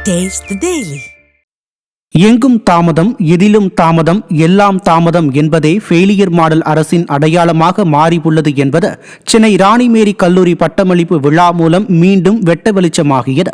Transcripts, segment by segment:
Taste the Daily. எங்கும் தாமதம், எதிலும் தாமதம், எல்லாம் தாமதம் என்பதே ஃபெயிலியர் மாடல் அரசின் அடையாளமாக மாறியுள்ளது என்பது சென்னை ராணிமேரி கல்லூரி பட்டமளிப்பு விழா மூலம் மீண்டும் வெட்ட வெளிச்சமாகியது.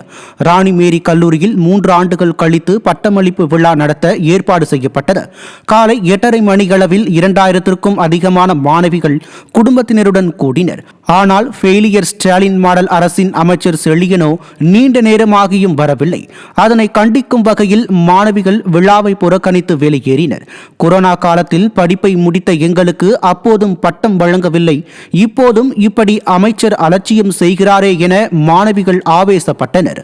ராணிமேரி கல்லூரியில் 3 ஆண்டுகள் கழித்து பட்டமளிப்பு விழா நடத்த ஏற்பாடு செய்யப்பட்டது. காலை 8:30 மணியளவில் 2000க்கும் அதிகமான மாணவிகள் குடும்பத்தினருடன் கூடினர். ஆனால் ஃபெயிலியர் ஸ்டாலின் மாடல் அரசின் அமைச்சர் செழியனோ நீண்ட நேரமாகியும் வரவில்லை. அதனை கண்டிக்கும் வகையில் மாணவிகள் விழாவை புறக்கணித்து வெளியேறினர். கொரோனா காலத்தில் படிப்பை முடித்த எங்களுக்கு அப்போதும் பட்டம் வழங்கவில்லை, இப்போதும் இப்படி அமைச்சர் அலட்சியம் செய்கிறாரே என மாணவிகள் ஆவேசப்பட்டனர்.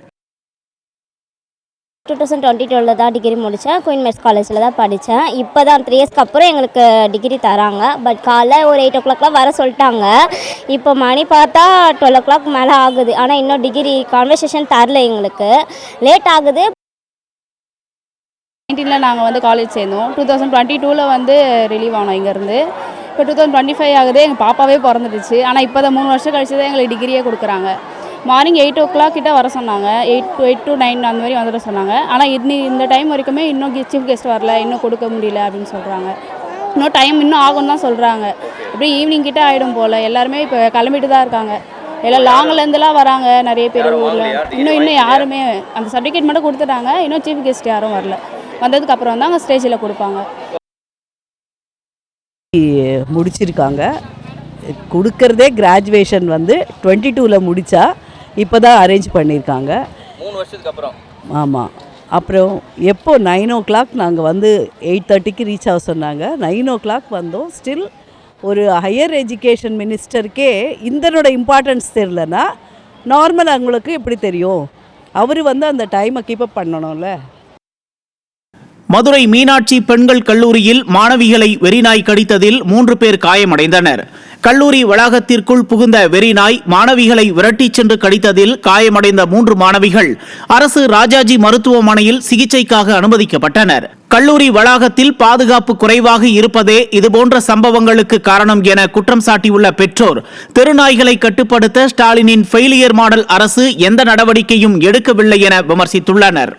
2022 தான் டிகிரி முடித்தேன். குயின் மேரிஸ் காலேஜில் தான் படித்தேன். இப்போ தான் 3 இயர்ஸ்க்கு அப்புறம் எங்களுக்கு டிகிரி தராங்க. பட் காலைல ஒரு 8 o'clock வர சொல்லிட்டாங்க. இப்போ மணி பார்த்தா 12 o'clock மேலே ஆகுது. ஆனால் இன்னும் டிகிரி கான்வர்சேஷன் தரல, எங்களுக்கு லேட் ஆகுது. 2019 நாங்கள் வந்து காலேஜ் சேர்ந்தோம். 2022 வந்து ரிலீவ் ஆனோம் இங்கேருந்து. இப்போ 2025 ஆகுது, எங்கள் பாப்பாவே பிறந்துடுச்சு. ஆனால் இப்போ தான் 3 வருஷம் கழிச்சு தான் எங்களுக்கு டிகிரியே கொடுக்குறாங்க. மார்னிங் 8 o'clock கிட்ட வர சொன்னாங்க. 8 to 9 அந்த மாதிரி வந்துட சொன்னாங்க. ஆனால் இந்த டைம் வரைக்குமே இன்னும் சீஃப் கெஸ்ட் வரல, இன்னும் கொடுக்க முடியல அப்படின்னு சொல்கிறாங்க. இன்னும் டைம் இன்னும் ஆகும்னு தான் சொல்கிறாங்க. இப்படி ஈவினிங் கிட்டே ஆகிடும் போல். எல்லாருமே இப்போ கிளம்பிட்டு தான் இருக்காங்க. எல்லாம் லாங்லேருந்துலாம் வராங்க நிறைய பேர் ஊரில். இன்னும் யாருமே அந்த சர்டிஃபிகேட் மட்டும் கொடுத்துட்டாங்க. இன்னும் சீஃப் கெஸ்ட் யாரும் வரல. வந்ததுக்கு அப்புறம் தான் அங்கே ஸ்டேஜில் கொடுப்பாங்க. முடிச்சிருக்காங்க. கொடுக்கறதே கிராஜுவேஷன் வந்து 22ல் முடித்தா இப்போ தான் அரேஞ்ச் பண்ணியிருக்காங்க. 3 வருஷத்துக்கு அப்புறம். ஆமாம். அப்புறம் எப்போ 9 o'clock நாங்கள் வந்து 8:30க்கு ரீச் ஆக சொன்னாங்க. 9 o'clock வந்தோம். ஸ்டில் ஒரு ஹையர் எஜுகேஷன் மினிஸ்டருக்கே இதனோட இம்பார்ட்டன்ஸ் தெரிலனா நார்மல் அவங்களுக்கு எப்படி தெரியும்? அவர் வந்து அந்த டைமை கீப்பப் பண்ணணும்ல. மதுரை மீனாட்சி பெண்கள் கல்லூரியில் மாணவிகளை வெறிநாய் கடித்ததில் 3 பேர் காயமடைந்தனர். கல்லூரி வளாகத்திற்குள் புகுந்த வெறிநாய் மாணவிகளை விரட்டிச் சென்று கடித்ததில் காயமடைந்த 3 மாணவிகள் அரசு ராஜாஜி மருத்துவமனையில் சிகிச்சைக்காக அனுமதிக்கப்பட்டனர். கல்லூரி வளாகத்தில் பாதுகாப்பு குறைவாக இருப்பதே இதுபோன்ற சம்பவங்களுக்கு காரணம் என குற்றம் சாட்டியுள்ள பெற்றோர், தெருநாய்களை கட்டுப்படுத்த ஸ்டாலினின் ஃபெயிலியர் மாடல் அரசு எந்த நடவடிக்கையும் எடுக்கவில்லை என விமர்சித்துள்ளனர்.